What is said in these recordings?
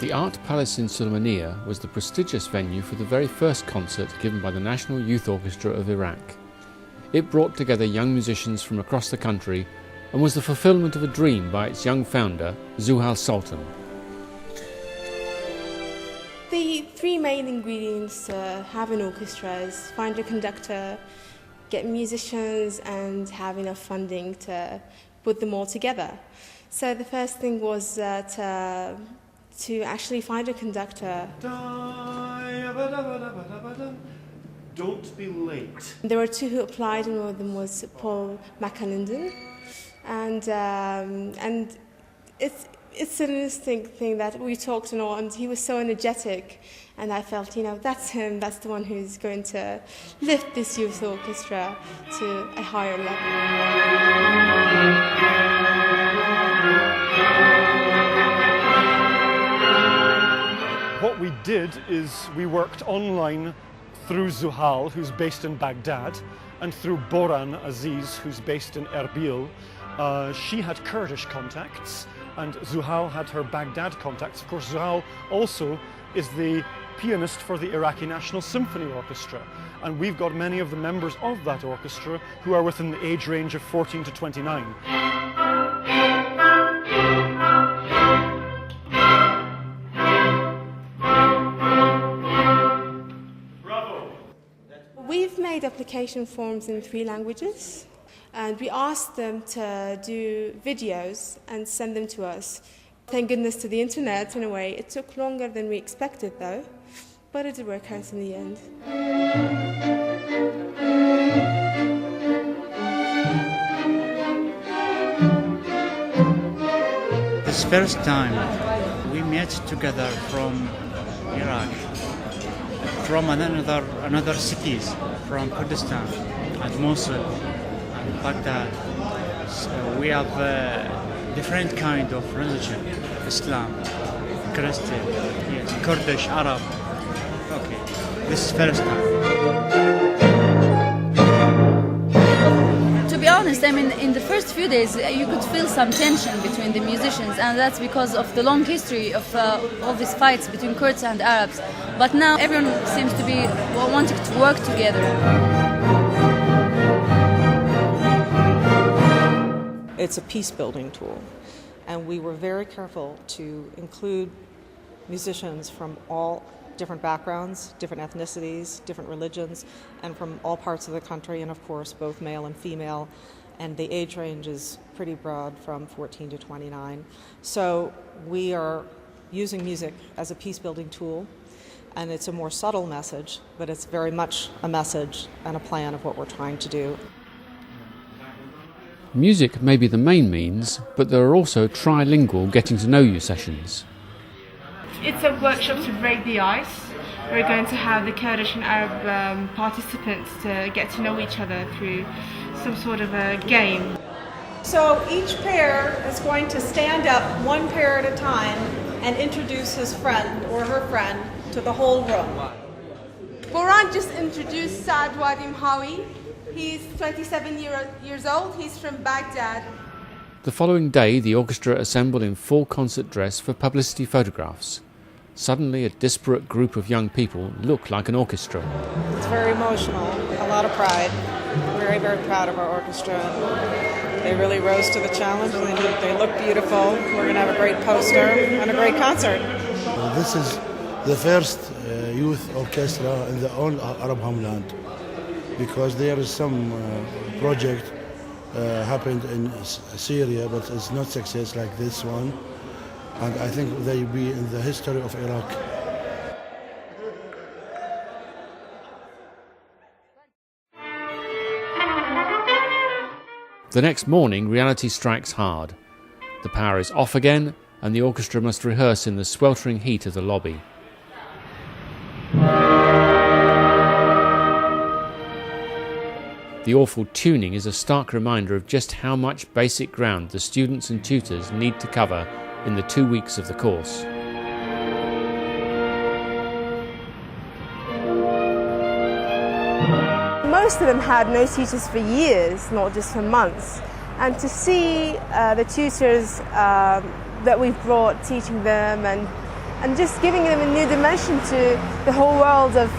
The Art Palace in Suleymaniyah was the prestigious venue for the very first concert given by the National Youth Orchestra of Iraq. It brought together young musicians from across the country and was the fulfillment of a dream by its young founder, Zuhal Sultan. The three main ingredients to have an orchestra is find a conductor, get musicians and have enough funding to put them all together. So the first thing was to actually find a conductor. Don't be late. There were two who applied, and one of them was Paul McAlinden. And it's an interesting thing that we talked and all, and he was so energetic, and I felt, that's him, that's the one who's going to lift this youth orchestra to a higher level. What we did is we worked online through Zuhal, who's based in Baghdad, and through Boran Aziz, who's based in Erbil. She had Kurdish contacts, and Zuhal had her Baghdad contacts. Of course, Zuhal also is the pianist for the Iraqi National Symphony Orchestra, and we've got many of the members of that orchestra who are within the age range of 14 to 29. We've made application forms in 3 languages, and we asked them to do videos and send them to us. Thank goodness to the internet, in a way. It took longer than we expected, though, but it did work out in the end. This first time we met together from Iraq, from another cities, from Kurdistan and Mosul and Baghdad. So we have different kind of religion: Islam, Christian, yes, Kurdish, Arab. Okay, this is first time. To be honest, I mean, in the first few days, you could feel some tension between the musicians, and that's because of the long history of all these fights between Kurds and Arabs. But now everyone seems to be wanting to work together. It's a peace-building tool, and we were very careful to include musicians from all different backgrounds, different ethnicities, different religions, and from all parts of the country, and of course both male and female, and the age range is pretty broad, from 14 to 29. So we are using music as a peace-building tool, and it's a more subtle message, but it's very much a message and a plan of what we're trying to do. Music may be the main means, but there are also trilingual getting-to-know-you sessions. It's a workshop to break the ice. We're going to have the Kurdish and Arab participants to get to know each other through some sort of a game. So each pair is going to stand up one pair at a time and introduce his friend or her friend to the whole room. Boran just introduced Saad Wadim Hawi. He's 27 years old. He's from Baghdad. The following day, the orchestra assembled in full concert dress for publicity photographs. Suddenly, a disparate group of young people look like an orchestra. It's very emotional, a lot of pride. Very, very proud of our orchestra. They really rose to the challenge. They look beautiful. We're going to have a great poster and a great concert. This is the first youth orchestra in the whole Arab homeland, because there is some project happened in Syria, but it's not success like this one. And I think they will be in the history of Iraq. The next morning, reality strikes hard. The power is off again, and the orchestra must rehearse in the sweltering heat of the lobby. The awful tuning is a stark reminder of just how much basic ground the students and tutors need to cover in the 2 weeks of the course. Most of them had no tutors for years, not just for months. And to see the tutors that we've brought teaching them and and just giving them a new dimension to the whole world of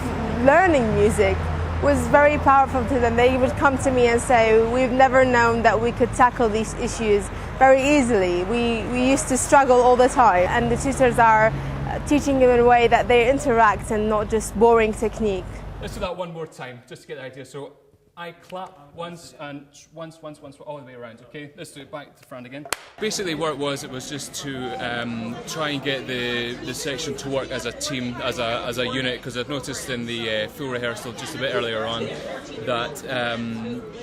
learning music was very powerful to them. They would come to me and say, we've never known that we could tackle these issues very easily. We used to struggle all the time, and the tutors are teaching them in a way that they interact and not just boring technique. Let's do that one more time, just to get the idea. So I clap once and once, all the way around, okay? Let's do it back to the front again. Basically what it was just to try and get the section to work as a team, as a unit, because I've noticed in the full rehearsal just a bit earlier on that,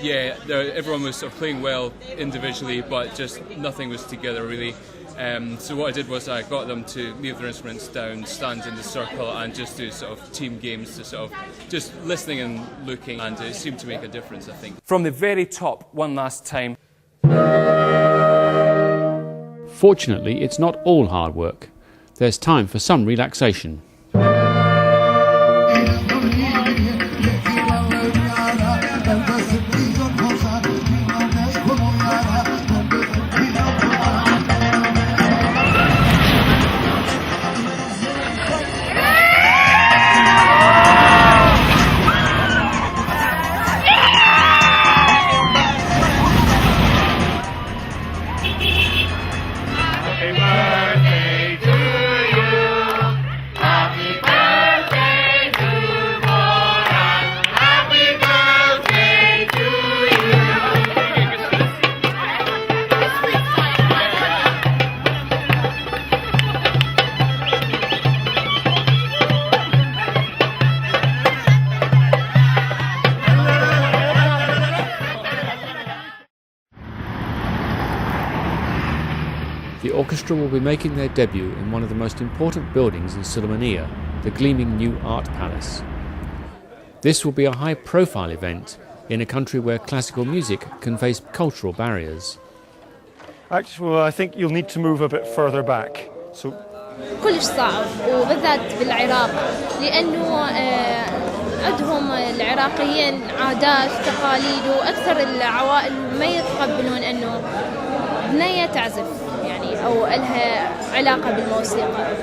everyone was sort of playing well individually, but just nothing was together really. So what I did was I got them to leave their instruments down, stand in the circle and just do sort of team games, to sort of just listening and looking, and it seemed to make a difference, I think. From the very top, one last time. Fortunately, it's not all hard work. There's time for some relaxation. The orchestra will be making their debut in one of the most important buildings in Suleymaniyah, the gleaming new art palace. This will be a high-profile event in a country where classical music can face cultural barriers. Actually, well, I think you'll need to move a bit further back. So. كلش صعب وبالذات بالعراق لأنه عندهم العراقيين عادات تقاليد وأكثر العوائل ما يتقبلون أنه بنية تعزف يعني أو لها علاقة بالموسيقى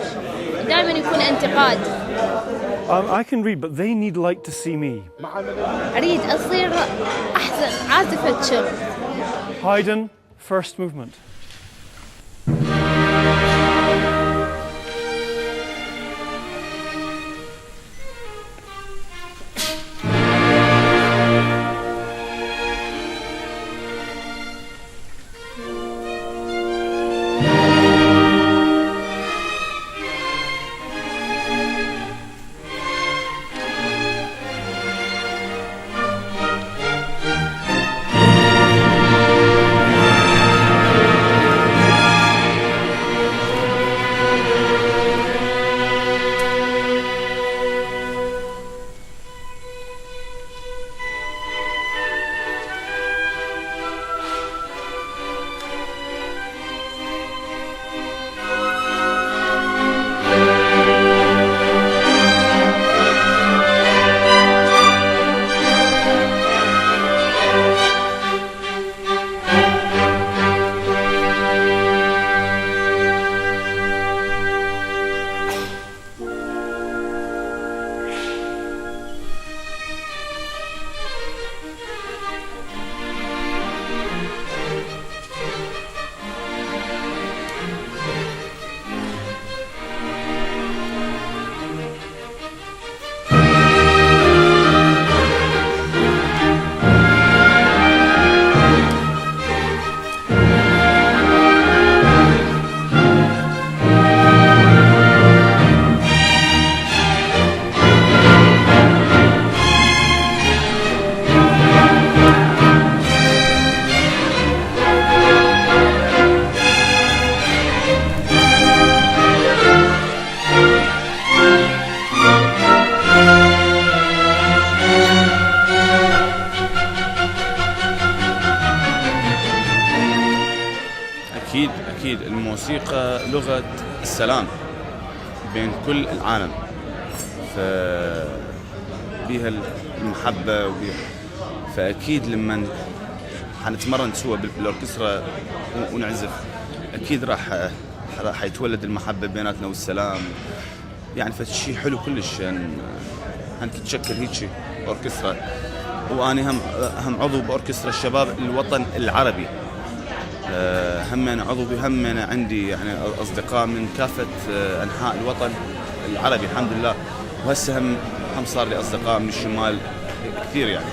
دائما يكون انتقاد. I can read, but they need light to see me. أريد أصير أحسن عازفة شغل. Haydn, first movement. أكيد الموسيقى لغة السلام بين كل العالم، فبيها المحبة فأكيد لما حنتمرن سوا بالأوركسترا ونعزف أكيد راح راح يتولد المحبة بيناتنا والسلام، يعني فشي حلو كلش أن تتشكل هيك أوركسترا. وأنا هم عضو بأوركسترا الشباب الوطن العربي، هم أنا عضو بهم أنا عندي يعني أصدقاء من كافة أنحاء الوطن العربي الحمد لله، وهسه هم صار لي أصدقاء من الشمال كثير يعني.